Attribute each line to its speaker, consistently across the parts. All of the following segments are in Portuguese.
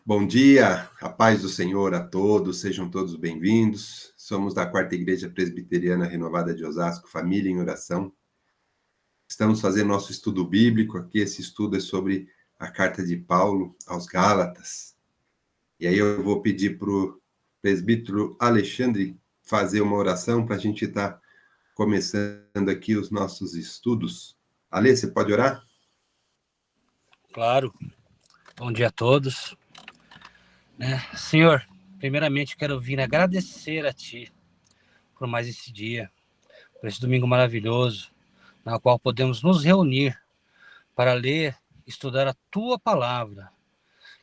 Speaker 1: Bom dia, a paz do Senhor a todos, sejam todos bem-vindos. Somos da Quarta Igreja Presbiteriana Renovada de Osasco, Família em Oração. Estamos fazendo nosso estudo bíblico aqui, esse estudo é sobre a carta de Paulo aos Gálatas. E aí eu vou pedir para o presbítero Alexandre fazer uma oração para a gente estar começando aqui os nossos estudos. Ale, você pode orar?
Speaker 2: Claro. Bom dia a todos. Senhor, primeiramente quero vir agradecer a Ti por mais esse dia, por esse domingo maravilhoso, na qual podemos nos reunir para ler, estudar a Tua Palavra.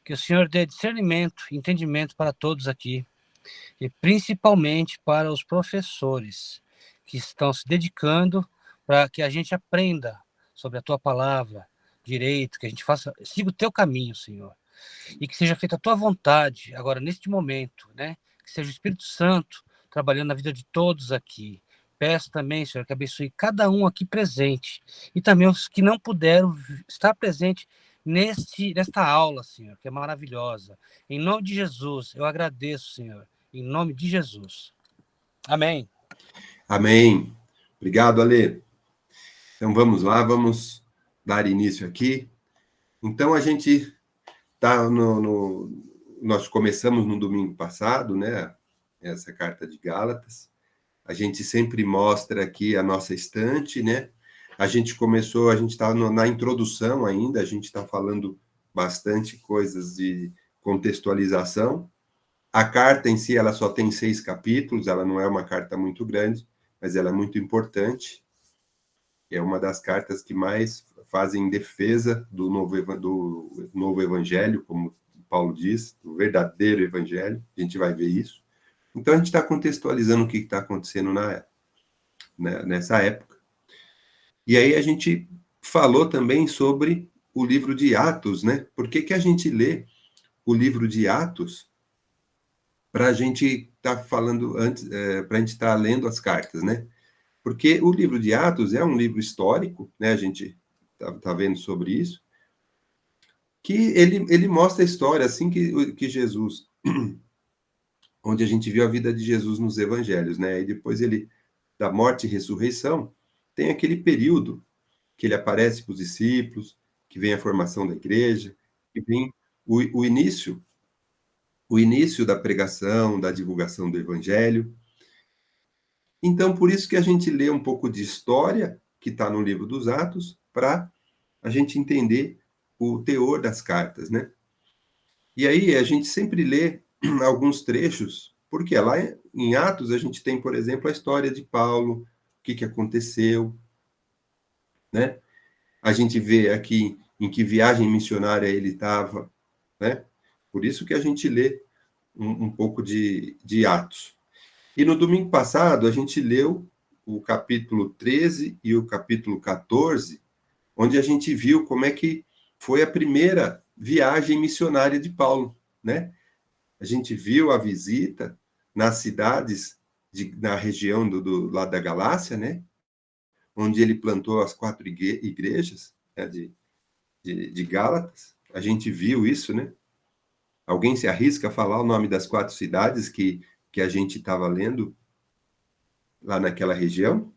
Speaker 2: Que o Senhor dê discernimento, entendimento para todos aqui, e principalmente para os professores que estão se dedicando para que a gente aprenda sobre a Tua Palavra direito, que a gente siga o Teu caminho, Senhor. E que seja feita a tua vontade agora, neste momento, né? Que seja o Espírito Santo trabalhando na vida de todos aqui. Peço também, Senhor, que abençoe cada um aqui presente e também os que não puderam estar presente nesta aula, Senhor, que é maravilhosa. Em nome de Jesus, eu agradeço, Senhor. Em nome de Jesus. Amém.
Speaker 1: Amém. Obrigado, Ale. Então vamos lá, vamos dar início aqui. Então a gente nós começamos no domingo passado, né? Essa carta de Gálatas. A gente sempre mostra aqui a nossa estante, né? A gente está na introdução ainda, a gente está falando bastante coisas de contextualização. A carta em si, ela só tem 6 capítulos, ela não é uma carta muito grande, mas ela é muito importante. É uma das cartas que mais fazem defesa do novo evangelho, como Paulo diz, do verdadeiro evangelho. A gente vai ver isso. Então, a gente está contextualizando o que está acontecendo nessa época. E aí a gente falou também sobre o livro de Atos, né? Por que a gente lê o livro de Atos para a gente estar falando antes, para a gente estar lendo as cartas, né? Porque o livro de Atos é um livro histórico, né? A gente tá vendo sobre isso, que ele mostra a história assim que Jesus, onde a gente viu a vida de Jesus nos evangelhos, né? E depois da morte e ressurreição, tem aquele período que ele aparece para os discípulos, que vem a formação da igreja, que vem o início da pregação, da divulgação do evangelho. Então, por isso que a gente lê um pouco de história, que está no livro dos Atos, para a gente entender o teor das cartas, né? E aí a gente sempre lê alguns trechos, porque lá em Atos a gente tem, por exemplo, a história de Paulo, o que aconteceu, né? A gente vê aqui em que viagem missionária ele estava, né? Por isso que a gente lê um pouco de Atos. E no domingo passado, a gente leu o capítulo 13 e o capítulo 14, onde a gente viu como é que foi a primeira viagem missionária de Paulo, né? A gente viu a visita nas cidades na região lá da Galácia, né? Onde ele plantou as 4 igrejas, né, de Gálatas. A gente viu isso, né? Alguém se arrisca a falar o nome das 4 cidades que a gente estava lendo lá naquela região?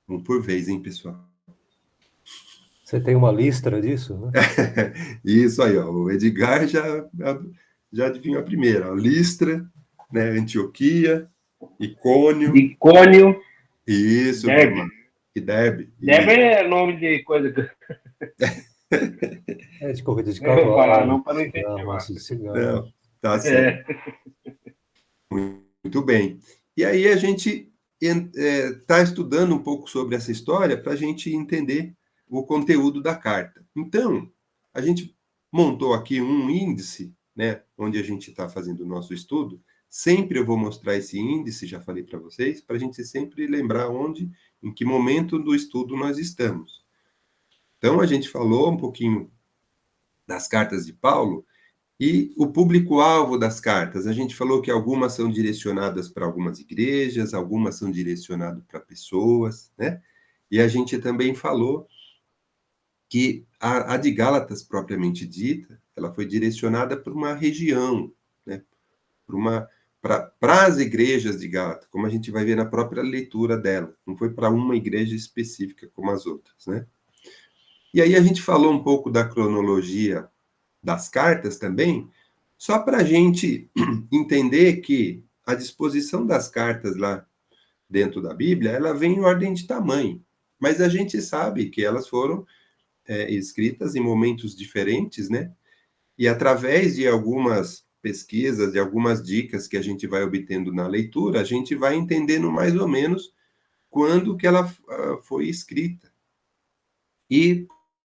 Speaker 1: Um por vez, hein, pessoal?
Speaker 3: Você tem uma lista disso, né?
Speaker 1: Isso aí, ó. O Edgar já adivinhou a primeira. Listra, né? Antioquia, Icônio. Isso,
Speaker 4: Derbe.
Speaker 1: E Derbe.
Speaker 4: Derbe é nome de coisa que...
Speaker 3: É de corrida de
Speaker 4: Não vou falar não,
Speaker 3: cavalo,
Speaker 4: para não incentivar.
Speaker 3: maço de cigarro.
Speaker 1: Não, tá certo. Muito bem. E aí a gente está estudando um pouco sobre essa história para a gente entender o conteúdo da carta. Então, a gente montou aqui um índice, né, onde a gente está fazendo o nosso estudo. Sempre eu vou mostrar esse índice, já falei para vocês, para a gente sempre lembrar em que momento do estudo nós estamos. Então, a gente falou um pouquinho das cartas de Paulo e o público-alvo das cartas. A gente falou que algumas são direcionadas para algumas igrejas, algumas são direcionadas para pessoas, né? E a gente também falou que a de Gálatas, propriamente dita, ela foi direcionada para uma região, né? Para as igrejas de Gálatas, como a gente vai ver na própria leitura dela. Não foi para uma igreja específica como as outras, né? E aí a gente falou um pouco da cronologia das cartas também, só para a gente entender que a disposição das cartas lá dentro da Bíblia, ela vem em ordem de tamanho. Mas a gente sabe que elas foram escritas em momentos diferentes, né? E através de algumas pesquisas, de algumas dicas que a gente vai obtendo na leitura, a gente vai entendendo mais ou menos quando que ela foi escrita. E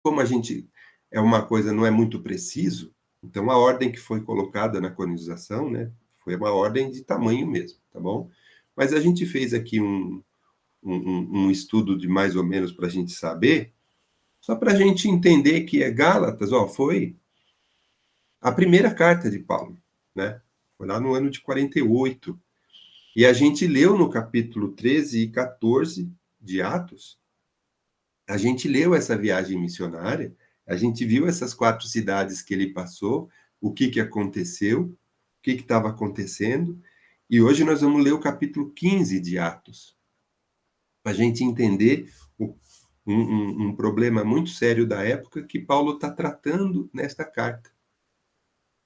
Speaker 1: como a gente é uma coisa, não é muito preciso, então a ordem que foi colocada na canonização, né, foi uma ordem de tamanho mesmo, tá bom? Mas a gente fez aqui um estudo de mais ou menos para a gente saber, só para a gente entender que Gálatas, ó, foi a primeira carta de Paulo, né? Foi lá no ano de 48. E a gente leu no capítulo 13 e 14 de Atos, a gente leu essa viagem missionária, a gente viu essas 4 cidades que ele passou, o que aconteceu, o que estava acontecendo, e hoje nós vamos ler o capítulo 15 de Atos, para a gente entender um problema muito sério da época que Paulo está tratando nesta carta.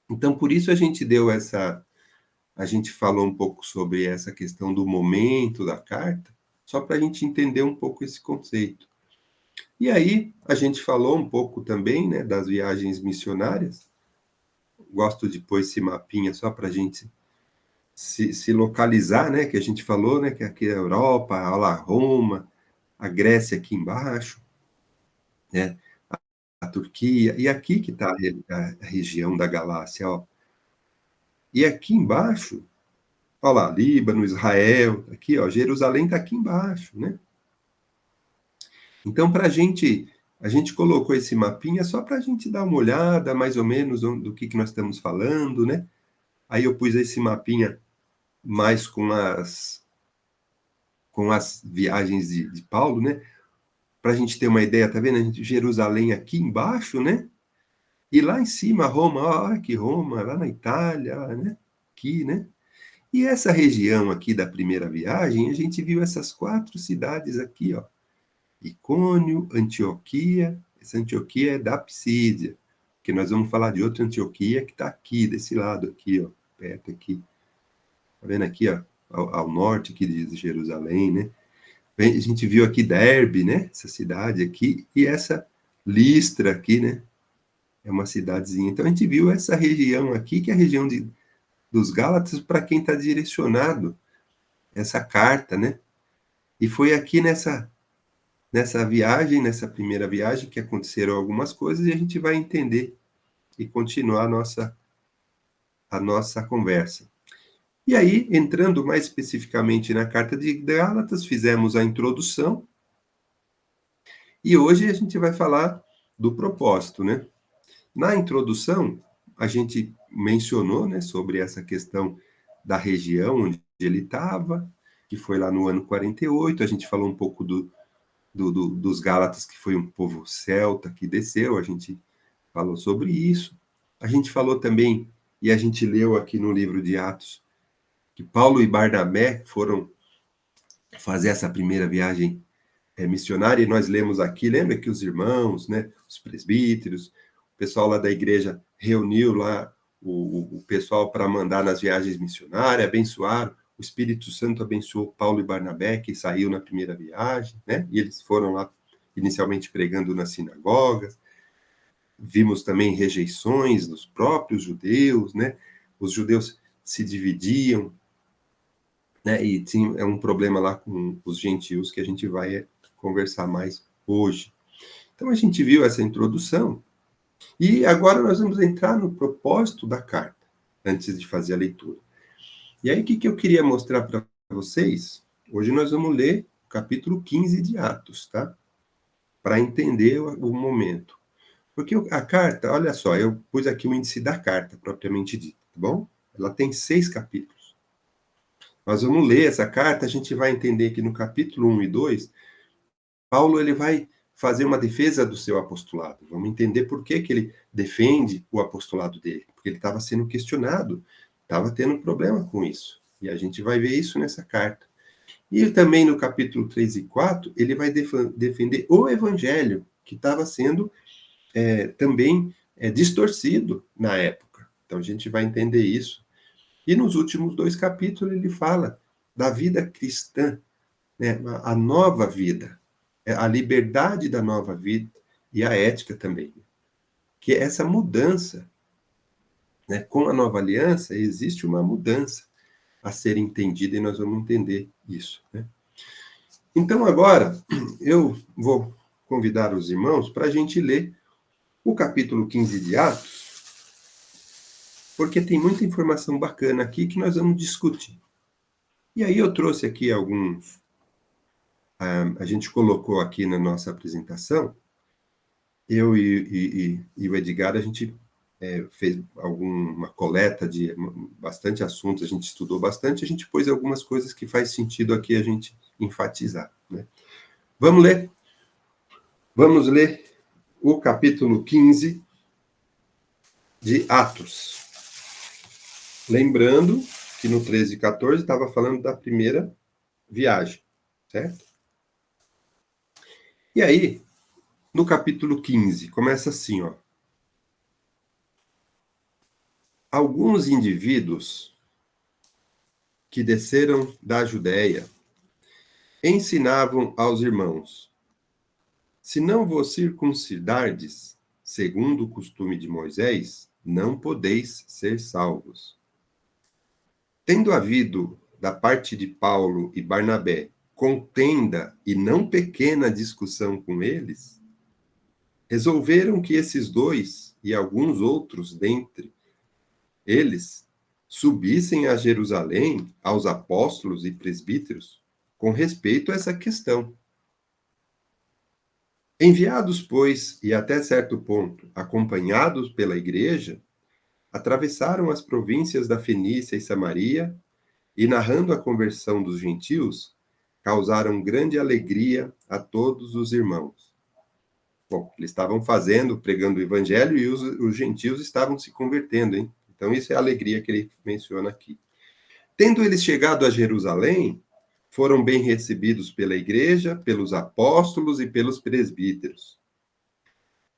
Speaker 1: Então, por isso a gente falou um pouco sobre essa questão do momento da carta, só para a gente entender um pouco esse conceito. E aí, a gente falou um pouco também, né, das viagens missionárias. Gosto de pôr esse mapinha só para a gente se localizar, né, que a gente falou, né, que aqui é a Europa, a Roma, a Grécia aqui embaixo, né, a Turquia, e aqui que está a região da Galácia, ó. E aqui embaixo, olha lá, Líbano, Israel, aqui, ó, Jerusalém está aqui embaixo, né? Então, a gente colocou esse mapinha só para a gente dar uma olhada, mais ou menos, do que nós estamos falando, né? Aí eu pus esse mapinha mais com as viagens de Paulo, né? Para a gente ter uma ideia, tá vendo? Jerusalém aqui embaixo, né? E lá em cima, Roma, ó, aqui Roma, lá na Itália, né? Aqui, né? E essa região aqui da primeira viagem, a gente viu essas 4 cidades aqui, ó. Icônio, Antioquia. Essa Antioquia é da Psídia, que nós vamos falar de outra Antioquia que está aqui, desse lado aqui, ó, perto aqui. Tá vendo aqui, ó, ao norte aqui de Jerusalém, né? A gente viu aqui Derbe, né? Essa cidade aqui, e essa Listra aqui, né? É uma cidadezinha. Então a gente viu essa região aqui, que é a região dos Gálatas, para quem está direcionado essa carta, né? E foi aqui nessa viagem, nessa primeira viagem, que aconteceram algumas coisas, e a gente vai entender e continuar a nossa conversa. E aí, entrando mais especificamente na carta de Gálatas, fizemos a introdução, e hoje a gente vai falar do propósito, né? Na introdução, a gente mencionou, né, sobre essa questão da região onde ele estava, que foi lá no ano 48, a gente falou um pouco dos Gálatas, que foi um povo celta que desceu, a gente falou sobre isso. A gente falou também, e a gente leu aqui no livro de Atos, que Paulo e Barnabé foram fazer essa primeira viagem missionária, e nós lemos aqui, lembra que os irmãos, né, os presbíteros, o pessoal lá da igreja reuniu lá o pessoal para mandar nas viagens missionárias, abençoaram, o Espírito Santo abençoou Paulo e Barnabé, que saiu na primeira viagem, né? E eles foram lá inicialmente pregando nas sinagogas. Vimos também rejeições dos próprios judeus, né? Os judeus se dividiam, né? E é um problema lá com os gentios que a gente vai conversar mais hoje. Então a gente viu essa introdução e agora nós vamos entrar no propósito da carta, antes de fazer a leitura. E aí, o que eu queria mostrar para vocês? Hoje nós vamos ler o capítulo 15 de Atos, tá? Para entender o momento. Porque a carta, olha só, eu pus aqui o índice da carta, propriamente dita, tá bom? Ela tem 6 capítulos. Nós vamos ler essa carta, a gente vai entender que no capítulo 1 e 2, Paulo ele vai fazer uma defesa do seu apostolado. Vamos entender por que ele defende o apostolado dele. Porque ele estava sendo questionado, estava tendo problema com isso. E a gente vai ver isso nessa carta. E também no capítulo 3 e 4, ele vai defender o evangelho, que estava sendo também distorcido na época. Então a gente vai entender isso. E nos últimos 2 capítulos ele fala da vida cristã, né? A nova vida, a liberdade da nova vida e a ética também. Que é essa mudança, né? Com a nova aliança existe uma mudança a ser entendida e nós vamos entender isso, né? Então agora eu vou convidar os irmãos para a gente ler o capítulo 15 de Atos, porque tem muita informação bacana aqui que nós vamos discutir. E aí eu trouxe aqui alguns, a gente colocou aqui na nossa apresentação, eu e o Edgar, a gente fez alguma coleta de bastante assuntos, a gente estudou bastante, a gente pôs algumas coisas que faz sentido aqui a gente enfatizar, né? Vamos ler? Vamos ler o capítulo 15 de Atos. Lembrando que no 13 e 14 estava falando da primeira viagem, certo? E aí, no capítulo 15, começa assim, ó. Alguns indivíduos que desceram da Judéia ensinavam aos irmãos: se não vos circuncidardes, segundo o costume de Moisés, não podeis ser salvos. Tendo havido, da parte de Paulo e Barnabé, contenda e não pequena discussão com eles, resolveram que esses 2 e alguns outros dentre eles subissem a Jerusalém aos apóstolos e presbíteros com respeito a essa questão. Enviados, pois, e até certo ponto acompanhados pela igreja, atravessaram as províncias da Fenícia e Samaria e, narrando a conversão dos gentios, causaram grande alegria a todos os irmãos. Bom, eles estavam pregando o evangelho e os gentios estavam se convertendo, hein? Então, isso é a alegria que ele menciona aqui. Tendo eles chegado a Jerusalém, foram bem recebidos pela igreja, pelos apóstolos e pelos presbíteros.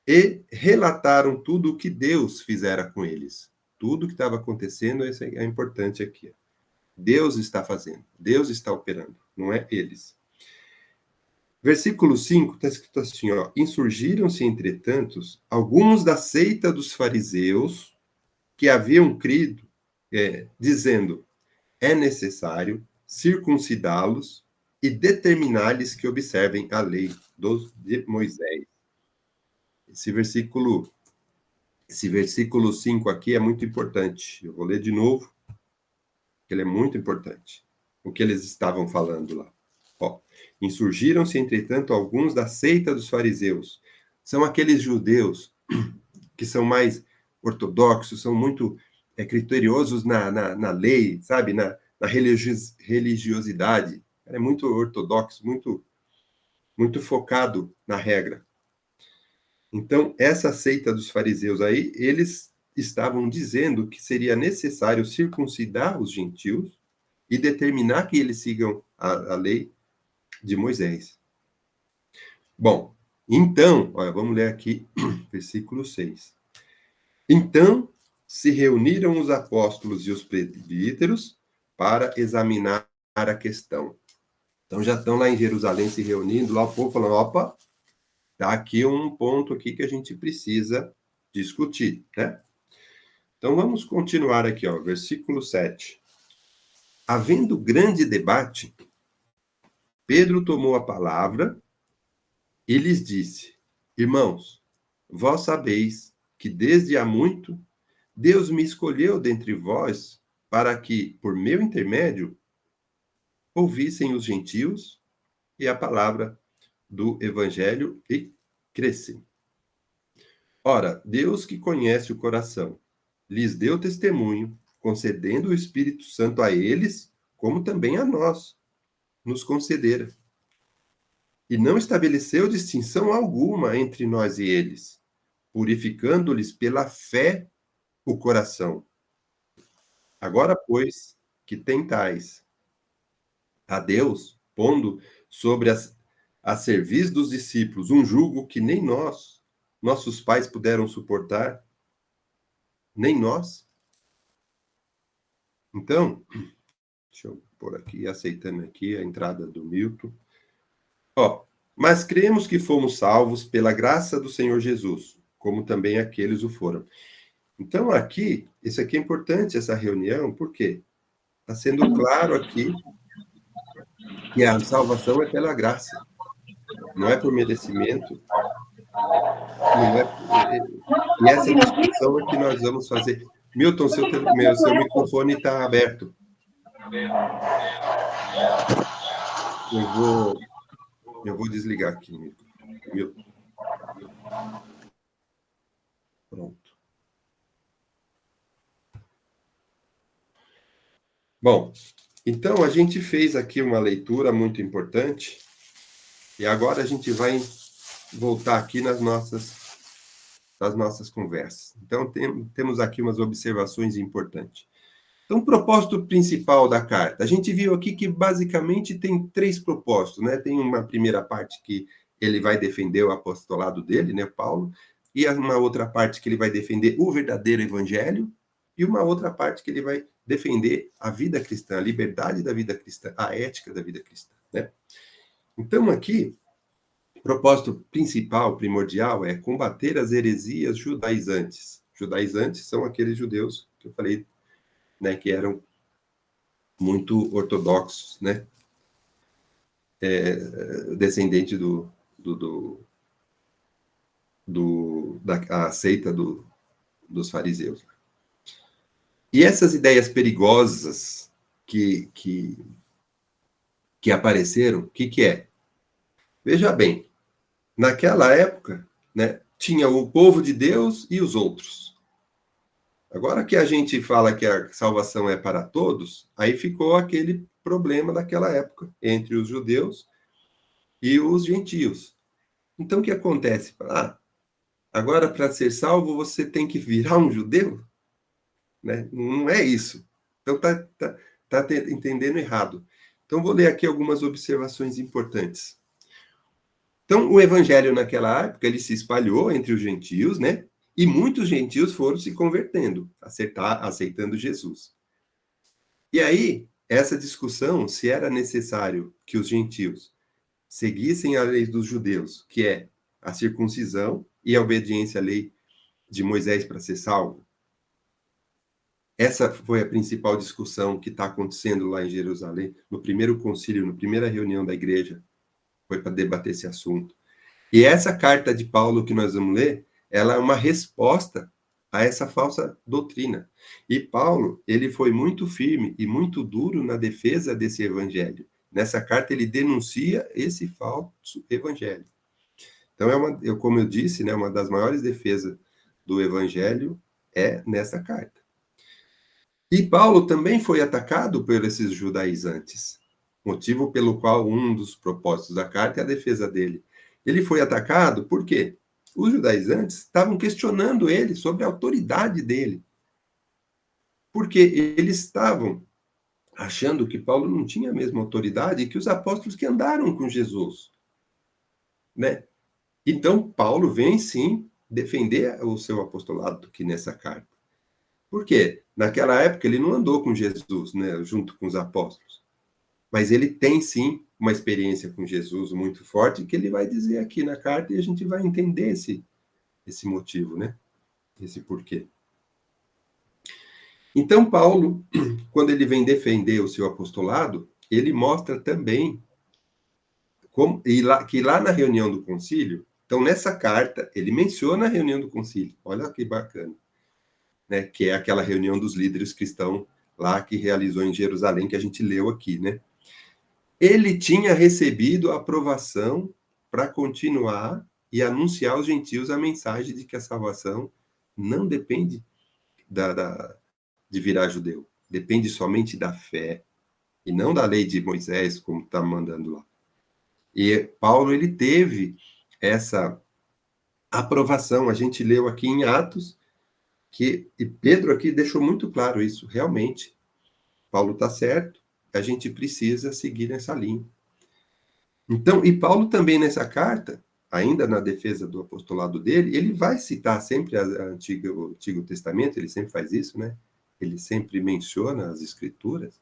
Speaker 1: E relataram tudo o que Deus fizera com eles. Tudo o que estava acontecendo, isso é importante aqui. Deus está fazendo, Deus está operando, não é eles. Versículo 5 está escrito assim, ó: insurgiram-se, entretanto, alguns da seita dos fariseus que haviam crido, dizendo: é necessário circuncidá-los e determinar-lhes que observem a lei de Moisés. Esse versículo 5 aqui é muito importante. Eu vou ler de novo, porque ele é muito importante. O que eles estavam falando lá. Ó, insurgiram-se, entretanto, alguns da seita dos fariseus. São aqueles judeus que são mais ortodoxos, são muito criteriosos na lei, sabe? Na religiosidade. É muito ortodoxo, muito focado na regra. Então, essa seita dos fariseus aí, eles estavam dizendo que seria necessário circuncidar os gentios e determinar que eles sigam a lei de Moisés. Bom, então, olha, vamos ler aqui, versículo 6. Então, se reuniram os apóstolos e os presbíteros para examinar a questão. Então, já estão lá em Jerusalém se reunindo, lá o povo falando: opa, tá aqui um ponto aqui que a gente precisa discutir, né? Então, vamos continuar aqui, ó, versículo 7. Havendo grande debate, Pedro tomou a palavra e lhes disse: irmãos, vós sabeis que desde há muito Deus me escolheu dentre vós para que, por meu intermédio, ouvissem os gentios e a palavra do evangelho e crescem. Ora, Deus que conhece o coração, lhes deu testemunho, concedendo o Espírito Santo a eles, como também a nós nos concedera. e não estabeleceu distinção alguma entre nós e eles, purificando-lhes pela fé o coração. Agora, pois, que tentais a Deus, pondo sobre a serviço dos discípulos um jugo que nem nós, nossos pais puderam suportar, nem nós. Então, deixa eu pôr aqui, aceitando aqui a entrada do Milton. Ó, mas cremos que fomos salvos pela graça do Senhor Jesus, como também aqueles o foram. Então, aqui, isso aqui é importante, essa reunião, por quê? Está sendo claro aqui que a salvação é pela graça, não é por merecimento, não é, e essa discussão é que nós vamos fazer. Milton, seu microfone está aberto. Eu vou desligar aqui, Milton. Pronto. Bom, então a gente fez aqui uma leitura muito importante e agora a gente vai voltar aqui nas nossas conversas. Então, temos aqui umas observações importantes. Então, o propósito principal da carta. A gente viu aqui que, basicamente, tem 3 propósitos, né? Tem uma primeira parte que ele vai defender o apostolado dele, né, Paulo, e uma outra parte que ele vai defender o verdadeiro evangelho, e uma outra parte que ele vai defender a vida cristã, a liberdade da vida cristã, a ética da vida cristã, né? Então, aqui, o propósito principal, primordial, é combater as heresias judaizantes. Judaizantes são aqueles judeus que eu falei, né, que eram muito ortodoxos, né? Descendente da seita dos fariseus. E essas ideias perigosas que apareceram, o que é? Veja bem, naquela época, né, tinha o povo de Deus e os outros. Agora que a gente fala que a salvação é para todos, aí ficou aquele problema daquela época, entre os judeus e os gentios. Então, o que acontece? Agora, para ser salvo, você tem que virar um judeu? Né? Não é isso. Então, tá entendendo errado. Então, vou ler aqui algumas observações importantes. Então, o evangelho naquela época, ele se espalhou entre os gentios, né? E muitos gentios foram se convertendo, aceitando Jesus. E aí, essa discussão, se era necessário que os gentios seguissem a lei dos judeus, que é a circuncisão e a obediência à lei de Moisés para ser salvo. Essa foi a principal discussão que está acontecendo lá em Jerusalém, no primeiro concílio, na primeira reunião da igreja, foi para debater esse assunto. E essa carta de Paulo que nós vamos ler, ela é uma resposta a essa falsa doutrina. E Paulo, ele foi muito firme e muito duro na defesa desse evangelho. Nessa carta ele denuncia esse falso evangelho. Então, como eu disse, né, uma das maiores defesas do evangelho é nessa carta. E Paulo também foi atacado por esses judaizantes, motivo pelo qual um dos propósitos da carta é a defesa dele. Ele foi atacado por quê? Os judaizantes estavam questionando ele sobre a autoridade dele. Porque eles estavam achando que Paulo não tinha a mesma autoridade que os apóstolos que andaram com Jesus. Né? Então, Paulo vem, sim, defender o seu apostolado aqui nessa carta. Por quê? Naquela época, ele não andou com Jesus, né, junto com os apóstolos. Mas ele tem, sim, uma experiência com Jesus muito forte, que ele vai dizer aqui na carta, e a gente vai entender esse motivo, né? Esse porquê. Então, Paulo, quando ele vem defender o seu apostolado, ele mostra também que lá na reunião do concílio, então nessa carta, ele menciona a reunião do concílio. Olha que bacana. Né? Que é aquela reunião dos líderes cristãos lá que realizou em Jerusalém, que a gente leu aqui, né? Ele tinha recebido a aprovação para continuar e anunciar aos gentios a mensagem de que a salvação não depende de virar judeu. Depende somente da fé e não da lei de Moisés, como está mandando lá. E Paulo, ele teve essa aprovação. A gente leu aqui em Atos, e Pedro aqui deixou muito claro isso, realmente. Paulo está certo, a gente precisa seguir nessa linha. Então, e Paulo também nessa carta, ainda na defesa do apostolado dele, ele vai citar sempre o Antigo Testamento, ele sempre faz isso, né? Ele sempre menciona as Escrituras.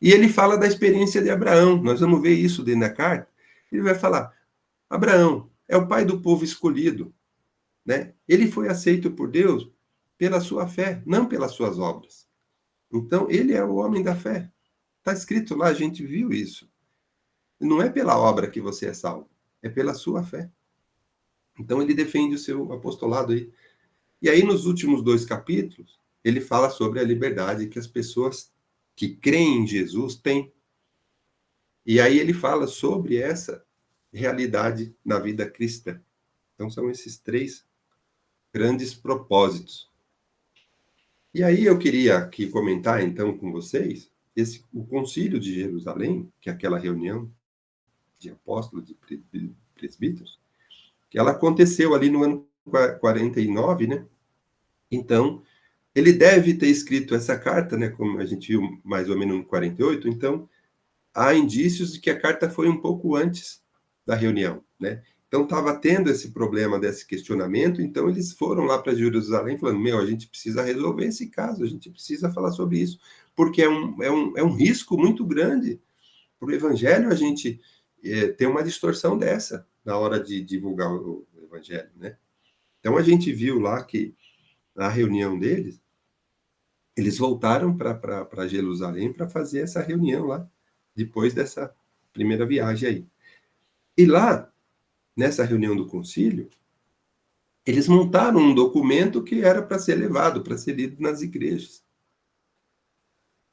Speaker 1: E ele fala da experiência de Abraão. Nós vamos ver isso dentro da carta. Ele vai falar: Abraão é o pai do povo escolhido, né? Ele foi aceito por Deus pela sua fé, não pelas suas obras. Então, ele é o homem da fé. Está escrito lá, a gente viu isso. Não é pela obra que você é salvo, é pela sua fé. Então, ele defende o seu apostolado aí. E aí, nos últimos 2 capítulos, ele fala sobre a liberdade que as pessoas que creem em Jesus têm. E aí ele fala sobre essa realidade na vida cristã. Então, são esses 3 grandes propósitos. E aí eu queria aqui comentar, então, com vocês, o Concílio de Jerusalém, que é aquela reunião de apóstolos, de presbíteros, que ela aconteceu ali no ano 49, né? Então, ele deve ter escrito essa carta, né, como a gente viu mais ou menos no 48, então há indícios de que a carta foi um pouco antes da reunião, né? Então estava tendo esse problema desse questionamento, então eles foram lá para Jerusalém falando: a gente precisa resolver esse caso, a gente precisa falar sobre isso, porque é um risco muito grande para o evangelho a gente ter uma distorção dessa na hora de divulgar o evangelho, né? Então a gente viu lá que na reunião deles, eles voltaram para Jerusalém para fazer essa reunião lá, depois dessa primeira viagem aí. E lá, nessa reunião do concílio, eles montaram um documento que era para ser levado, para ser lido nas igrejas.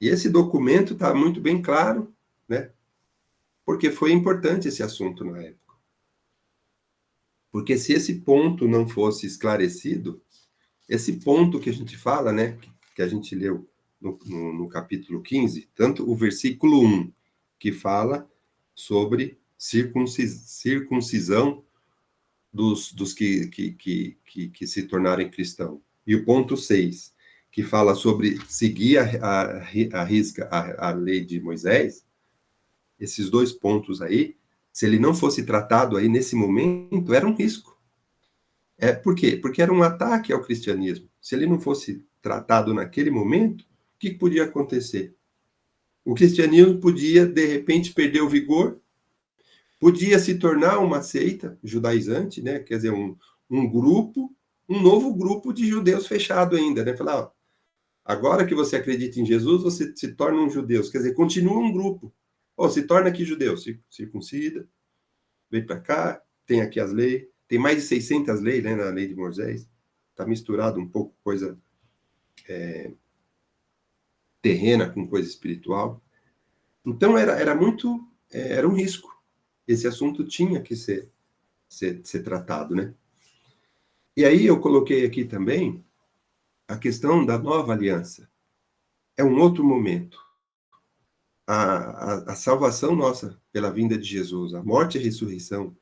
Speaker 1: E esse documento está muito bem claro, né? Porque foi importante esse assunto na época. Porque se esse ponto não fosse esclarecido, esse ponto que a gente fala, né, que a gente leu no capítulo 15, tanto o versículo 1, que fala sobre circuncisão dos que se tornarem cristãos, e o ponto 6, que fala sobre seguir a risca a lei de Moisés, esses 2 pontos aí, se ele não fosse tratado aí nesse momento, era um risco. Por quê? Porque era um ataque ao cristianismo. Se ele não fosse tratado naquele momento, o que podia acontecer? O cristianismo podia, de repente, perder o vigor, podia se tornar uma seita judaizante, né? Quer dizer, um grupo, um novo grupo de judeus fechado ainda, né? Falar: agora que você acredita em Jesus, você se torna um judeu. Quer dizer, continua um grupo. Se torna aqui judeu, circuncida, vem para cá, tem aqui as leis. Tem mais de 600 leis, né, na lei de Moisés. Está misturado um pouco coisa terrena com coisa espiritual. Então, era um risco. Esse assunto tinha que ser tratado, né? E aí eu coloquei aqui também a questão da nova aliança. É um outro momento. A salvação nossa pela vinda de Jesus, a morte e a ressurreição,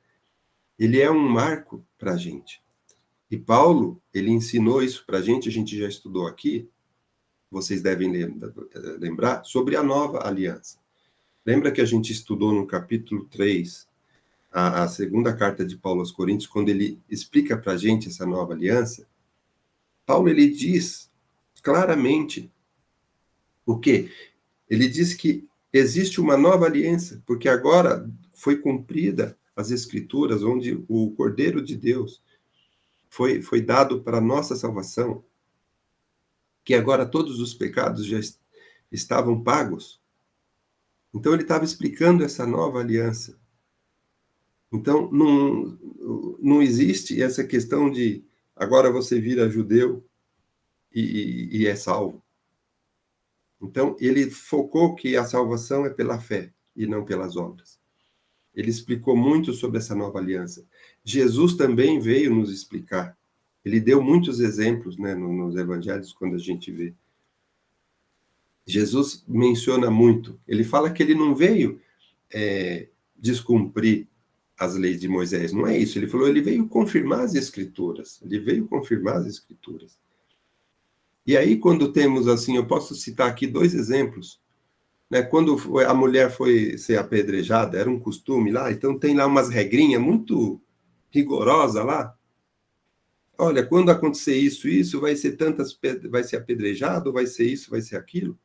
Speaker 1: ele é um marco para a gente. E Paulo, ele ensinou isso para a gente já estudou aqui, vocês devem lembrar, sobre a nova aliança. Lembra que a gente estudou no capítulo 3, a segunda carta de Paulo aos Coríntios, quando ele explica para a gente essa nova aliança? Paulo, ele diz claramente o quê? Ele diz que existe uma nova aliança, porque agora foi cumprida as Escrituras, onde o Cordeiro de Deus foi dado para a nossa salvação, que agora todos os pecados já estavam pagos. Então, ele estava explicando essa nova aliança. Então, não existe essa questão de agora você vira judeu e é salvo. Então, ele focou que a salvação é pela fé e não pelas obras. Ele explicou muito sobre essa nova aliança. Jesus também veio nos explicar. Ele deu muitos exemplos, né, nos evangelhos, quando a gente vê. Jesus menciona muito. Ele fala que ele não veio descumprir as leis de Moisés. Não é isso. Ele falou, ele veio confirmar as Escrituras. Ele veio confirmar as Escrituras. E aí, quando temos assim, eu posso citar aqui 2 exemplos. Né? Quando a mulher foi ser apedrejada, era um costume lá, então tem lá umas regrinhas muito rigorosas lá. Olha, quando acontecer isso, vai ser vai ser apedrejado, vai ser isso, vai ser aquilo.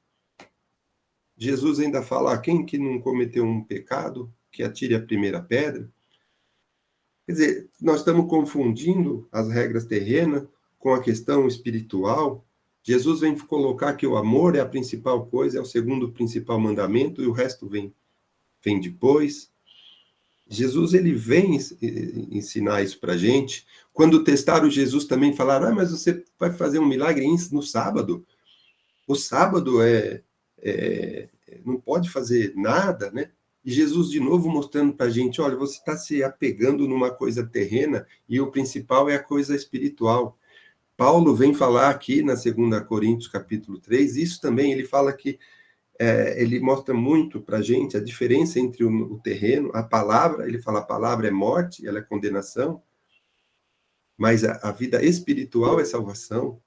Speaker 1: Jesus ainda fala, quem que não cometeu um pecado, que atire a primeira pedra. Quer dizer, nós estamos confundindo as regras terrenas com a questão espiritual. Jesus vem colocar que o amor é a principal coisa, é o segundo principal mandamento, e o resto vem depois. Jesus, ele vem ensinar isso para a gente. Quando testaram Jesus, também falaram, mas você vai fazer um milagre no sábado? O sábado não pode fazer nada, né? E Jesus, de novo, mostrando para a gente, olha, você está se apegando numa coisa terrena e o principal é a coisa espiritual. Paulo vem falar aqui na 2 Coríntios, capítulo 3, isso também, ele fala que ele mostra muito para a gente a diferença entre o terreno, a palavra, ele fala a palavra é morte, ela é condenação, mas a vida espiritual é salvação.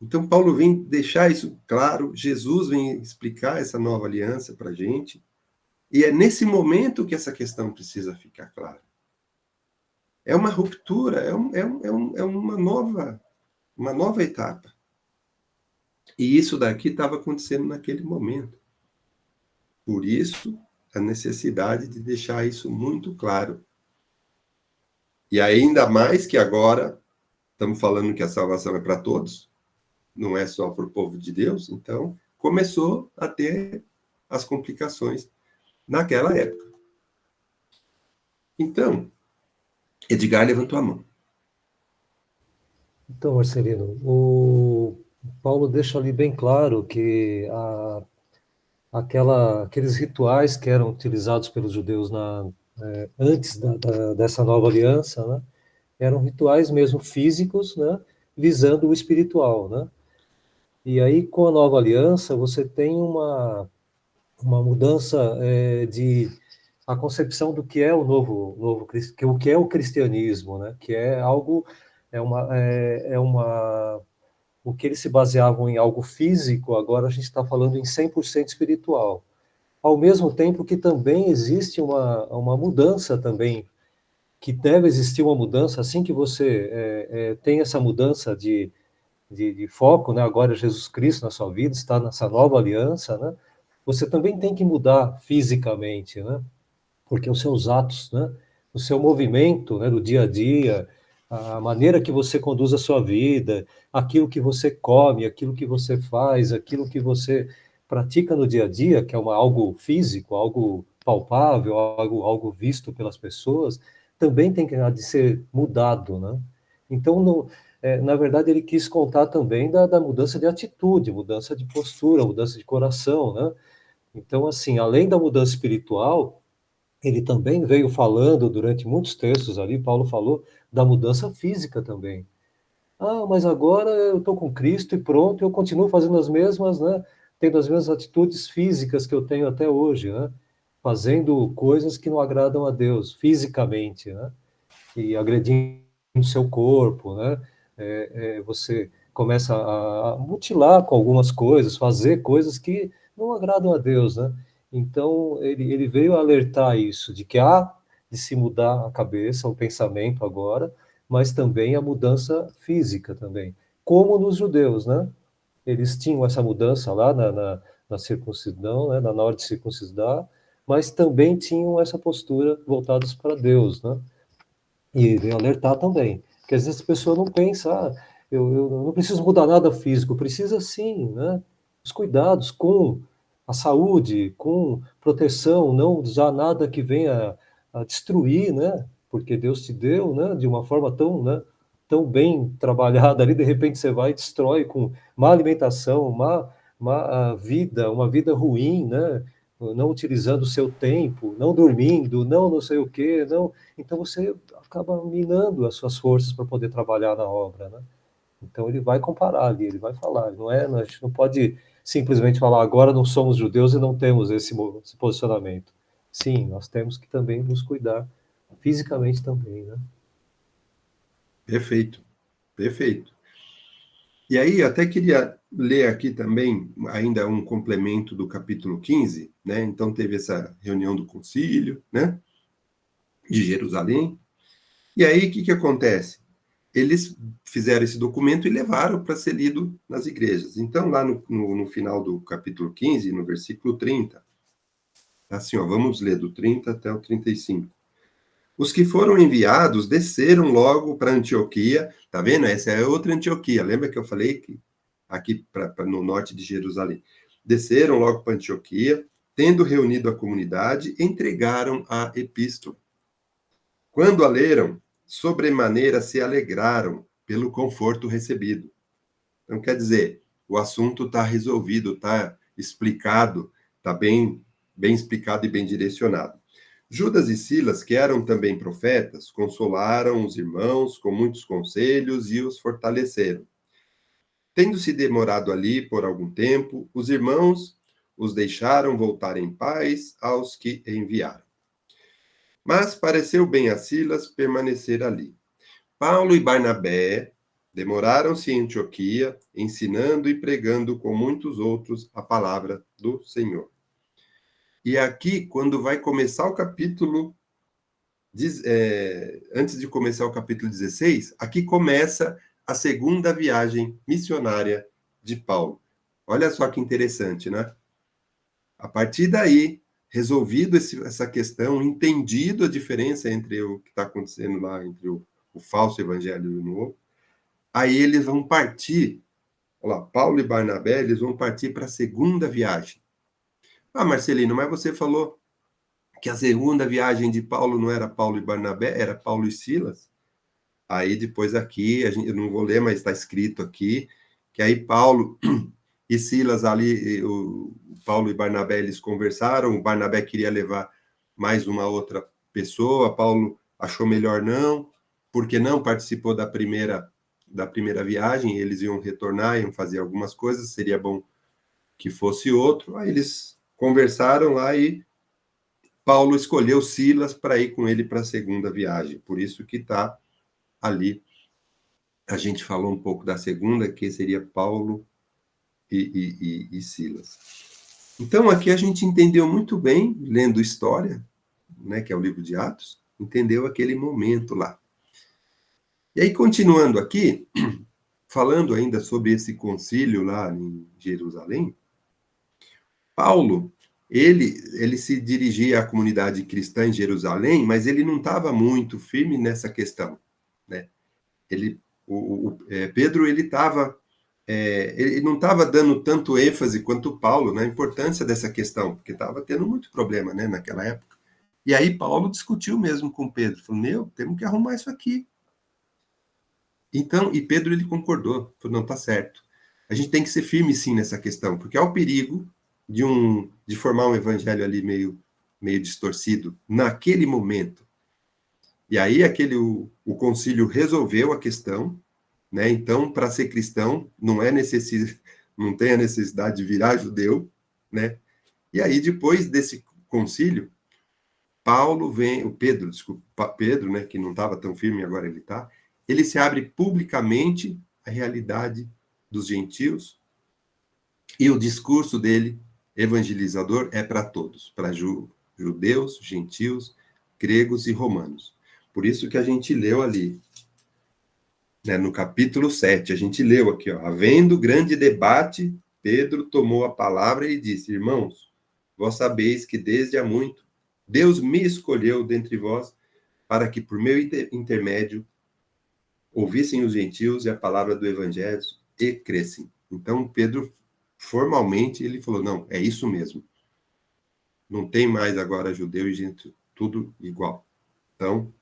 Speaker 1: Então, Paulo vem deixar isso claro, Jesus vem explicar essa nova aliança para a gente, e é nesse momento que essa questão precisa ficar clara. É uma ruptura, é uma nova etapa. E isso daqui estava acontecendo naquele momento. Por isso, a necessidade de deixar isso muito claro. E ainda mais que agora, estamos falando que a salvação é para todos, não é só para o povo de Deus, então começou a ter as complicações naquela época. Então, Edgar levantou a mão.
Speaker 3: Então, Marcelino, o Paulo deixa ali bem claro que aqueles rituais que eram utilizados pelos judeus antes dessa nova aliança, né, eram rituais mesmo físicos, né, visando o espiritual, né? E aí, com a nova aliança, você tem uma mudança de a concepção do que é o que é o cristianismo, né? Que é algo, o que eles se baseavam em algo físico, agora a gente está falando em 100% espiritual. Ao mesmo tempo que também existe uma mudança também, que deve existir uma mudança, assim que você tem essa mudança de foco, né? Agora Jesus Cristo na sua vida, está nessa nova aliança, né? Você também tem que mudar fisicamente, né? Porque os seus atos, né? O seu movimento, né? Do dia a dia, a maneira que você conduz a sua vida, aquilo que você come, aquilo que você faz, aquilo que você pratica no dia a dia, que é algo físico, algo palpável, algo visto pelas pessoas, também tem que de ser mudado, né? Então, na verdade, ele quis contar também da mudança de atitude, mudança de postura, mudança de coração, né? Então, assim, além da mudança espiritual, ele também veio falando durante muitos textos ali, Paulo falou da mudança física também. Ah, mas agora eu estou com Cristo e pronto, eu continuo fazendo as mesmas, né? Tendo as mesmas atitudes físicas que eu tenho até hoje, né? Fazendo coisas que não agradam a Deus fisicamente, né? E agredindo o seu corpo, né? Você começa a mutilar com algumas coisas, fazer coisas que não agradam a Deus, né? Então, ele veio alertar isso, de que há de se mudar a cabeça, o pensamento agora, mas também a mudança física também. Como nos judeus, né? Eles tinham essa mudança lá na circuncisão, né? Na hora de circuncidar, mas também tinham essa postura voltados para Deus, né? E veio alertar também, que às vezes a pessoa não pensa, eu não preciso mudar nada físico, precisa sim, né? Os cuidados com a saúde, com proteção, não usar nada que venha a destruir, né? Porque Deus te deu, né? De uma forma tão, né? Tão bem trabalhada ali, de repente você vai e destrói com má alimentação, má vida, uma vida ruim, né? Não utilizando o seu tempo, não dormindo, não sei o quê, não. Então você acaba minando as suas forças para poder trabalhar na obra, né? Então ele vai comparar ali, ele vai falar, a gente não pode simplesmente falar agora não somos judeus e não temos esse posicionamento. Sim, nós temos que também nos cuidar fisicamente também, né?
Speaker 1: Perfeito, perfeito. E aí, eu até queria ler aqui também, ainda um complemento do capítulo 15, né? Então, teve essa reunião do concílio, né? De Jerusalém. E aí, o que que acontece? Eles fizeram esse documento e levaram para ser lido nas igrejas. Então, lá no final do capítulo 15, no versículo 30, assim, ó, vamos ler do 30 até o 35. Os que foram enviados desceram logo para Antioquia, tá vendo? Essa é outra Antioquia. Lembra que eu falei que aqui no norte de Jerusalém? Desceram logo para Antioquia, tendo reunido a comunidade, entregaram a epístola. Quando a leram, sobremaneira se alegraram pelo conforto recebido. Então, quer dizer, o assunto está resolvido, está explicado, está bem explicado e bem direcionado. Judas e Silas, que eram também profetas, consolaram os irmãos com muitos conselhos e os fortaleceram. Tendo-se demorado ali por algum tempo, os irmãos os deixaram voltar em paz aos que enviaram. Mas pareceu bem a Silas permanecer ali. Paulo e Barnabé demoraram-se em Antioquia, ensinando e pregando com muitos outros a palavra do Senhor. E aqui, quando vai começar o capítulo, antes de começar o capítulo 16, aqui começa a segunda viagem missionária de Paulo. Olha só que interessante, né? A partir daí, resolvido essa questão, entendido a diferença entre o que está acontecendo lá, entre o falso evangelho e o novo, aí eles vão partir, olha lá, Paulo e Barnabé, eles vão partir para a segunda viagem. Ah, Marcelino, mas você falou que a segunda viagem de Paulo não era Paulo e Barnabé, era Paulo e Silas? Aí depois aqui, eu não vou ler, mas está escrito aqui, que aí Paulo e Silas ali, o Paulo e Barnabé, eles conversaram, o Barnabé queria levar mais uma outra pessoa, Paulo achou melhor não, porque não participou da primeira viagem, eles iam retornar, iam fazer algumas coisas, seria bom que fosse outro. Aí eles conversaram lá e Paulo escolheu Silas para ir com ele para a segunda viagem. Por isso que está ali. A gente falou um pouco da segunda, que seria Paulo e Silas. Então, aqui a gente entendeu muito bem, lendo história, né, que é o livro de Atos, entendeu aquele momento lá. E aí, continuando aqui, falando ainda sobre esse concílio lá em Jerusalém, Paulo, ele se dirigia à comunidade cristã em Jerusalém, mas ele não estava muito firme nessa questão, né? Pedro, ele não estava dando tanto ênfase quanto Paulo na importância dessa questão, porque estava tendo muito problema, né, naquela época. E aí Paulo discutiu mesmo com Pedro, falou, temos que arrumar isso aqui. Então, e Pedro, ele concordou, falou, não, tá certo. A gente tem que ser firme, sim, nessa questão, porque há o perigo de formar um evangelho ali meio distorcido naquele momento. E aí o concílio resolveu a questão, né? Então, para ser cristão, não tem a necessidade de virar judeu, né? E aí, depois desse concílio, Pedro, né, que não estava tão firme, agora ele se abre publicamente à realidade dos gentios, e o discurso dele, evangelizador, é para todos, para judeus, gentios, gregos e romanos. Por isso que a gente leu ali, né, no capítulo 7, a gente leu aqui, ó, havendo grande debate, Pedro tomou a palavra e disse, irmãos, vós sabeis que desde há muito Deus me escolheu dentre vós para que por meu intermédio ouvissem os gentios e a palavra do evangelho e crescem. Então, Pedro, formalmente, ele falou, não, é isso mesmo. Não tem mais agora judeu e gentio, tudo igual. Então,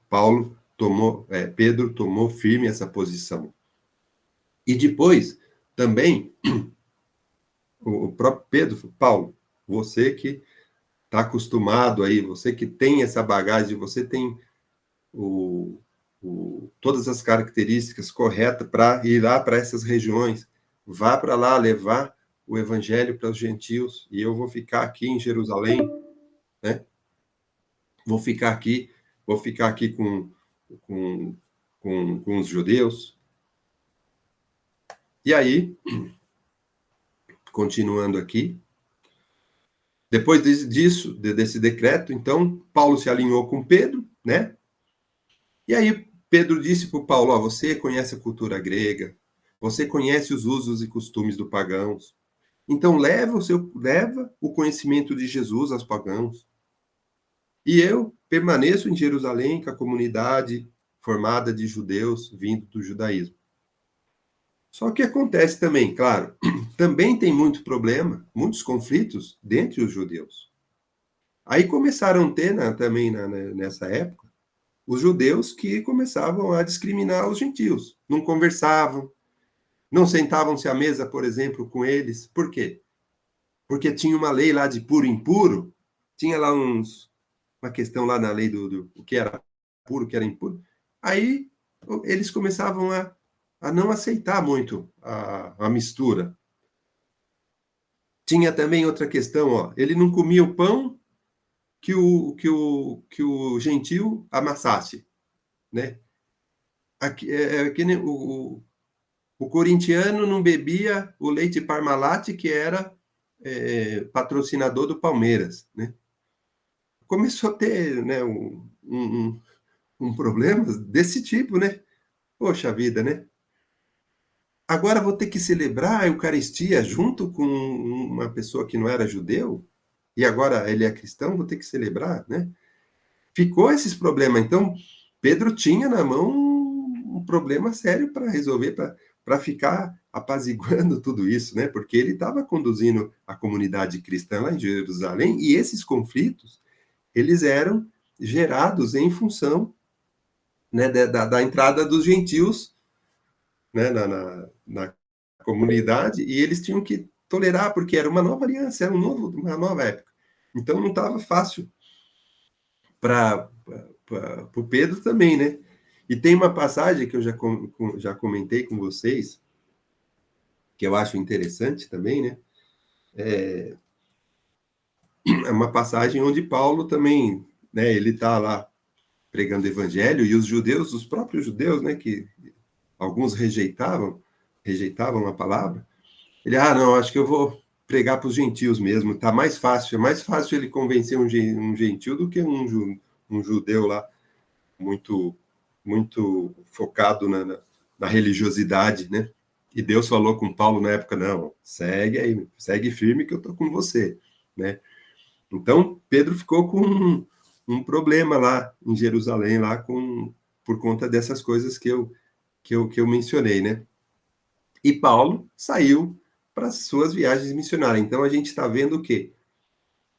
Speaker 1: Pedro tomou firme essa posição. E depois, também, o próprio Pedro falou, Paulo, você que está acostumado aí, você que tem essa bagagem, você tem todas as características corretas para ir lá para essas regiões, vá para lá levar o evangelho para os gentios, e eu vou ficar aqui em Jerusalém, né? vou ficar aqui com os judeus. E aí, continuando aqui, depois desse decreto, então, Paulo se alinhou com Pedro, né? E aí, Pedro disse para Paulo, ó, você conhece a cultura grega, você conhece os usos e costumes dos pagãos, então leva o conhecimento de Jesus aos pagãos. E eu permaneço em Jerusalém com a comunidade formada de judeus vindo do judaísmo. Só que acontece também, claro, também tem muito problema, muitos conflitos dentre os judeus. Aí começaram a ter também nessa época os judeus que começavam a discriminar os gentios. Não conversavam, não sentavam-se à mesa, por exemplo, com eles. Por quê? Porque tinha uma lei lá de puro e impuro, tinha lá uma questão lá na lei do o que era puro, o que era impuro. Aí eles começavam a não aceitar muito a mistura. Tinha também outra questão, ó, ele não comia o pão que o gentio amassasse, né? Aqui, que nem o corintiano não bebia o leite Parmalat, que era patrocinador do Palmeiras, né? Começou a ter, né, um problema desse tipo, né? Poxa vida, né? Agora vou ter que celebrar a Eucaristia junto com uma pessoa que não era judeu, e agora ele é cristão, vou ter que celebrar, né? Ficou esses problemas. Então, Pedro tinha na mão um problema sério para resolver, para ficar apaziguando tudo isso, né? Porque ele estava conduzindo a comunidade cristã lá em Jerusalém, e esses conflitos, eles eram gerados em função, né, da entrada dos gentios, né, na comunidade, e eles tinham que tolerar, porque era uma nova aliança, era uma nova época. Então não estava fácil para o Pedro também, né? E tem uma passagem que eu já comentei com vocês, que eu acho interessante também, né? É uma passagem onde Paulo também, né, ele está lá pregando o evangelho, e os judeus, os próprios judeus, né, que alguns rejeitavam a palavra, ele, não, acho que eu vou pregar para os gentios mesmo, tá mais fácil, é mais fácil ele convencer um gentil do que um judeu lá, muito, muito focado na religiosidade, né? E Deus falou com Paulo na época, não, segue aí, segue firme que eu tô com você, né? Então, Pedro ficou com um problema lá em Jerusalém, lá por conta dessas coisas que eu mencionei, né? E Paulo saiu para as suas viagens missionárias. Então, a gente está vendo o quê?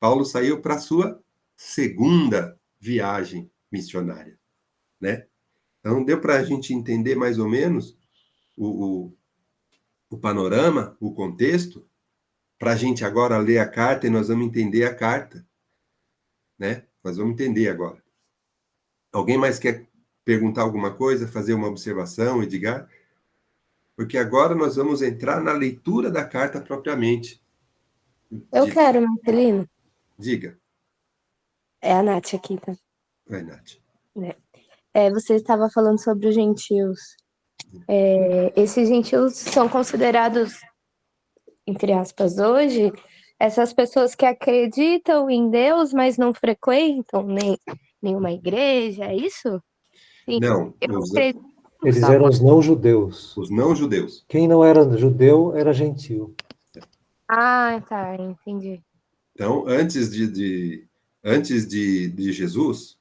Speaker 1: Paulo saiu para a sua segunda viagem missionária, né? Então, deu para a gente entender mais ou menos o panorama, o contexto, para a gente agora ler a carta e nós vamos entender a carta, né? Nós vamos entender agora. Alguém mais quer perguntar alguma coisa, fazer uma observação, Edgar? Porque agora nós vamos entrar na leitura da carta propriamente.
Speaker 5: Eu quero, Marcelino.
Speaker 1: Diga.
Speaker 5: É a Nath aqui, tá?
Speaker 1: Vai, Nath.
Speaker 5: Você estava falando sobre os gentios. Esses gentios são considerados, entre aspas, hoje, essas pessoas que acreditam em Deus, mas não frequentam nenhuma igreja, é isso? Sim.
Speaker 1: Não,
Speaker 3: Eles eram os não-judeus.
Speaker 1: os não-judeus.
Speaker 3: Quem não era judeu era gentil.
Speaker 5: Ah, tá, entendi.
Speaker 1: Então, antes de Jesus,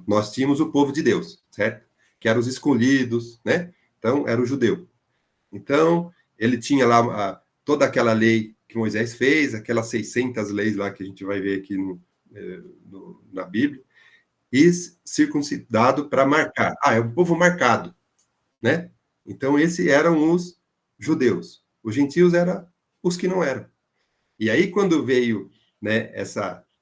Speaker 1: nós tínhamos o povo de Deus, certo? Que eram os escolhidos, né? Então, era o judeu. Então, ele tinha lá toda aquela lei que Moisés fez, aquelas 600 leis lá que a gente vai ver aqui na Bíblia, e circuncidado para marcar. É um povo marcado, né? Então, esses eram os judeus. Os gentios eram os que não eram. E aí, quando veio, né,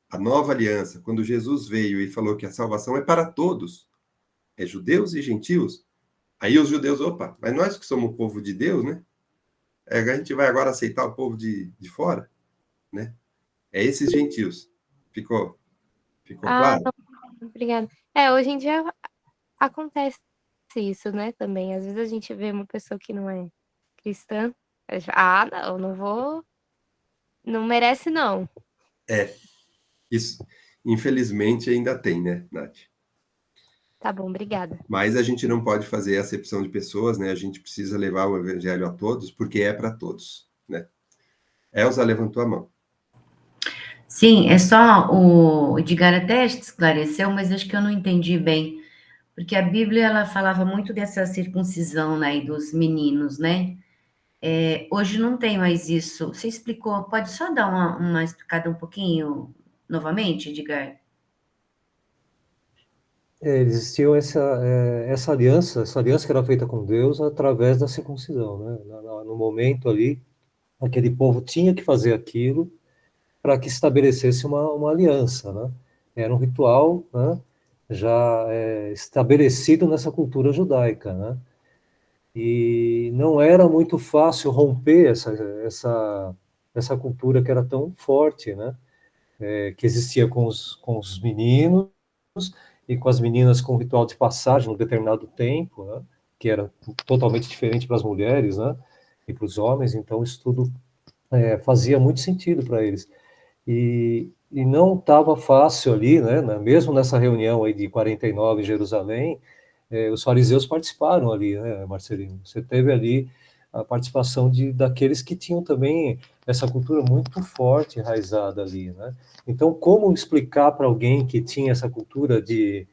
Speaker 1: a nova aliança, quando Jesus veio e falou que a salvação é para todos, é judeus e gentios, aí os judeus, opa, mas nós que somos o povo de Deus, né? A gente vai agora aceitar o povo de fora, né? É esses gentios. Ficou claro?
Speaker 5: Obrigada. Hoje em dia acontece isso, né, também. Às vezes a gente vê uma pessoa que não é cristã, a gente fala, não vou, não merece não.
Speaker 1: Isso, infelizmente, ainda tem, né, Nath?
Speaker 5: Tá bom, obrigada.
Speaker 1: Mas a gente não pode fazer acepção de pessoas, né? A gente precisa levar o evangelho a todos, porque é para todos, né? Elza levantou a mão.
Speaker 6: Sim, é só o Edgar até esclareceu, mas acho que eu não entendi bem, porque a Bíblia ela falava muito dessa circuncisão, né, e dos meninos, né? Hoje não tem mais isso. Você explicou? Pode só dar uma explicada um pouquinho novamente, Edgar?
Speaker 3: Existiu essa aliança que era feita com Deus através da circuncisão, né? No momento ali, aquele povo tinha que fazer aquilo para que estabelecesse uma aliança, né? Era um ritual, né, já estabelecido nessa cultura judaica, né? E não era muito fácil romper essa cultura que era tão forte, né? Que existia com os meninos e com as meninas com o ritual de passagem num determinado tempo, né? Que era totalmente diferente para as mulheres, né? E para os homens, então isso tudo fazia muito sentido para eles. E não estava fácil ali, né? Mesmo nessa reunião aí de 49 em Jerusalém, os fariseus participaram ali, né, Marcelino? Você teve ali a participação daqueles que tinham também essa cultura muito forte, enraizada ali, né? Então, como explicar para alguém que tinha essa cultura de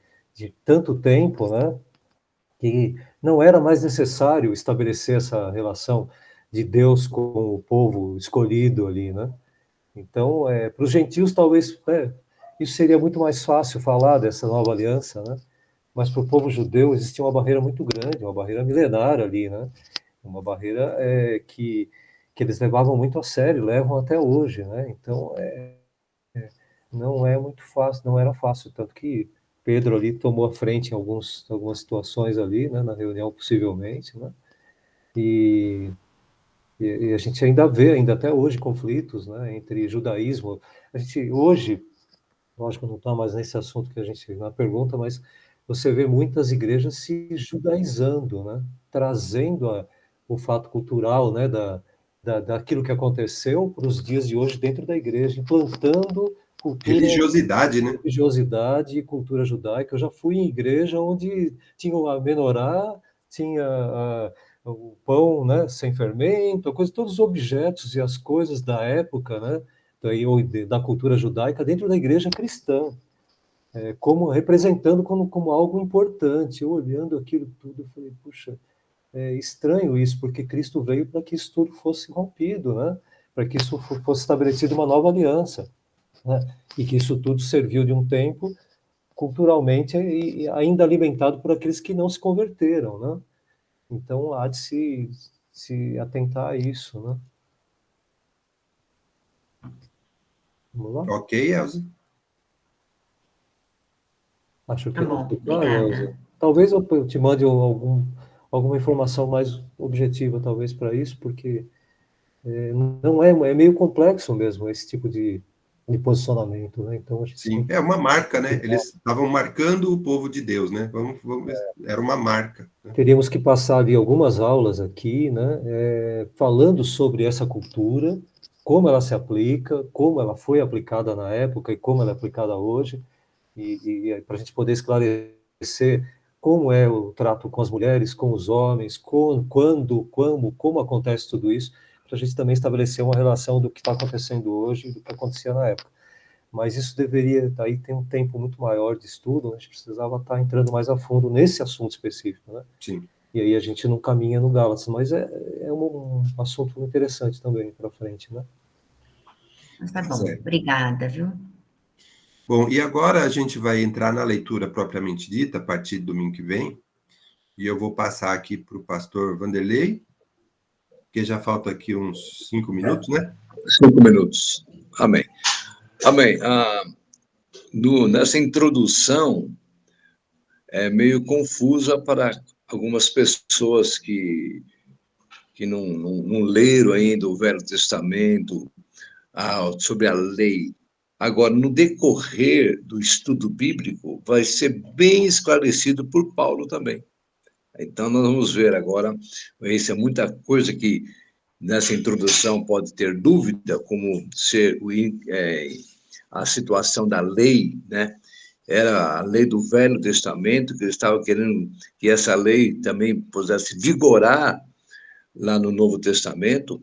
Speaker 3: tanto tempo, né, que não era mais necessário estabelecer essa relação de Deus com o povo escolhido ali, né? Então, para os gentios, talvez isso seria muito mais fácil falar dessa nova aliança, né? Mas para o povo judeu existia uma barreira muito grande, uma barreira milenar ali, né? Uma barreira que eles levavam muito a sério, levam até hoje, né? Então, não é muito fácil, não era fácil, tanto que Pedro ali tomou a frente em algumas situações ali, né? Na reunião, possivelmente, né? E a gente ainda vê, ainda até hoje, conflitos, né, entre judaísmo. A gente hoje, lógico, não está mais nesse assunto que a gente na pergunta, mas você vê muitas igrejas se judaizando, né, trazendo o fato cultural, né, daquilo que aconteceu para os dias de hoje dentro da igreja, implantando
Speaker 1: Religiosidade, né?
Speaker 3: religiosidade e cultura judaica. Eu já fui em igreja onde tinha a menorá, tinha o pão, né, sem fermento, todos os objetos e as coisas da época, né, da cultura judaica dentro da igreja cristã, como representando como algo importante. Eu olhando aquilo tudo, eu falei, puxa, é estranho isso, porque Cristo veio para que isso tudo fosse rompido, né, para que isso fosse estabelecida uma nova aliança, né, e que isso tudo serviu de um tempo culturalmente e ainda alimentado por aqueles que não se converteram, né? Então há de se atentar a isso, né? Vamos lá?
Speaker 1: Ok, Elza.
Speaker 3: Acho
Speaker 6: Tá
Speaker 3: que não
Speaker 6: bom,
Speaker 3: ficou claro,
Speaker 6: obrigada.
Speaker 3: Elza. Talvez eu te mande alguma informação mais objetiva, talvez, para isso, porque não é meio complexo mesmo esse tipo de posicionamento, né? Então a gente tem
Speaker 1: Sim,
Speaker 3: que
Speaker 1: é uma marca, né? Eles estavam marcando o povo de Deus, né? Era uma marca, né?
Speaker 3: teríamos que passar ali algumas aulas aqui, né, falando sobre essa cultura, como ela se aplica, como ela foi aplicada na época e como ela é aplicada hoje, e para a gente poder esclarecer como é o trato com as mulheres, com os homens, quando, como acontece tudo isso, para a gente também estabelecer uma relação do que está acontecendo hoje e do que acontecia na época. Mas isso deveria, aí tem um tempo muito maior de estudo, a gente precisava estar entrando mais a fundo nesse assunto específico, né?
Speaker 1: Sim.
Speaker 3: E aí a gente não caminha no Gálatas, mas é um assunto interessante também para frente, né?
Speaker 6: Mas tá bom,
Speaker 1: Certo.
Speaker 6: obrigada, viu?
Speaker 1: Bom, e agora a gente vai entrar na leitura propriamente dita, a partir do domingo que vem, e eu vou passar aqui para o pastor Vanderlei, porque já falta aqui uns 5 minutos, né?
Speaker 7: 5 minutos. Amém. Amém. Nessa introdução, é meio confusa para algumas pessoas que não leram ainda o Velho Testamento, sobre a lei, Agora, no decorrer do estudo bíblico, vai ser bem esclarecido por Paulo também. Então, nós vamos ver agora, isso é muita coisa que nessa introdução pode ter dúvida, como ser a situação da lei, né? Era a lei do Velho Testamento, que eles estavam querendo que essa lei também pudesse vigorar lá no Novo Testamento.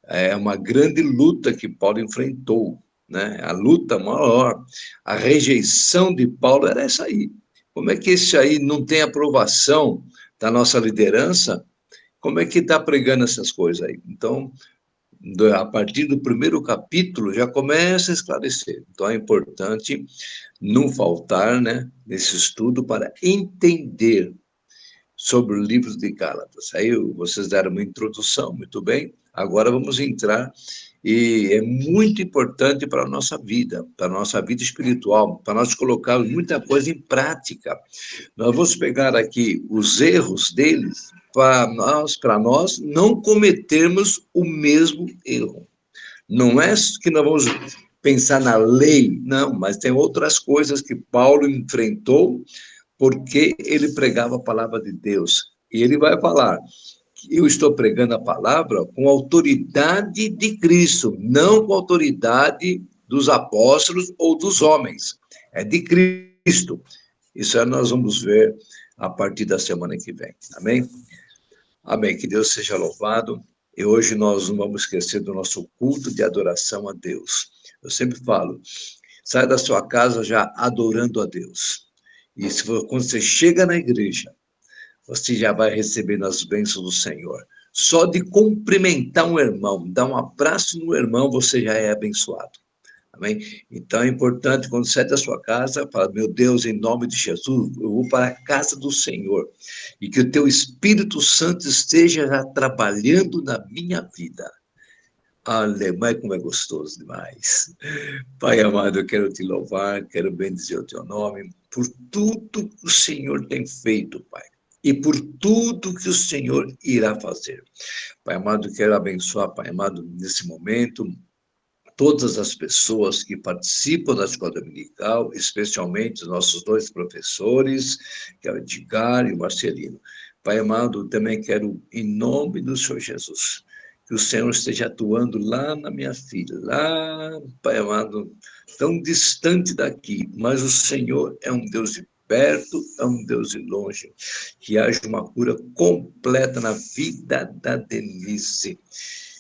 Speaker 7: É uma grande luta que Paulo enfrentou, né? A luta maior, a rejeição de Paulo era essa aí. Como é que esse aí não tem aprovação da nossa liderança? Como é que está pregando essas coisas aí? Então, a partir do primeiro capítulo, já começa a esclarecer. Então, é importante não faltar, né, nesse estudo para entender sobre o livro de Gálatas. Aí vocês deram uma introdução, muito bem. Agora vamos entrar, e é muito importante para a nossa vida espiritual, para nós colocarmos muita coisa em prática. Nós vamos pegar aqui os erros deles, para nós não cometermos o mesmo erro. Não é que nós vamos pensar na lei, não, mas tem outras coisas que Paulo enfrentou porque ele pregava a palavra de Deus. E ele vai falar que eu estou pregando a palavra com autoridade de Cristo, não com autoridade dos apóstolos ou dos homens. É de Cristo. Isso aí nós vamos ver a partir da semana que vem. Amém? Amém. Que Deus seja louvado. E hoje nós não vamos esquecer do nosso culto de adoração a Deus. Eu sempre falo, sai da sua casa já adorando a Deus. E quando você chega na igreja, você já vai recebendo as bênçãos do Senhor. Só de cumprimentar um irmão, dar um abraço no irmão, você já é abençoado. Amém? Então, é importante, quando sai da sua casa, fala, meu Deus, em nome de Jesus, eu vou para a casa do Senhor. E que o teu Espírito Santo esteja já trabalhando na minha vida. Aleluia, como é gostoso demais. Pai amado, eu quero te louvar, quero bendizer o teu nome, por tudo que o Senhor tem feito, Pai, e por tudo que o Senhor irá fazer. Pai amado, quero abençoar, Pai amado, nesse momento, todas as pessoas que participam da escola dominical, especialmente os nossos dois professores, que é o Edgar e o Marcelino. Pai amado, também quero, em nome do Senhor Jesus, que o Senhor esteja atuando lá na minha filha, lá, Pai amado, tão distante daqui, mas o Senhor é um Deus de perto, é um Deus de longe, que haja uma cura completa na vida da Denise,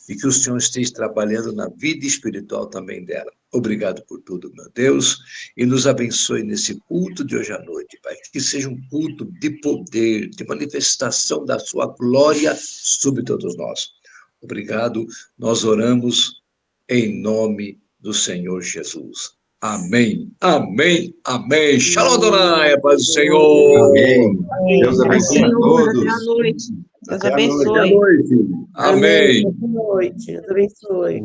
Speaker 7: e que o Senhor esteja trabalhando na vida espiritual também dela. Obrigado por tudo, meu Deus, e nos abençoe nesse culto de hoje à noite, Pai, que seja um culto de poder, de manifestação da sua glória sobre todos nós. Obrigado, nós oramos em nome do Senhor Jesus. Amém, amém, amém. Shalom, Adonai, a paz do Senhor.
Speaker 1: Amém. Deus abençoe a todos.
Speaker 8: Até a noite. Deus
Speaker 1: Até a noite.
Speaker 8: abençoe.
Speaker 7: Boa noite. Amém.
Speaker 8: Boa noite. Deus abençoe.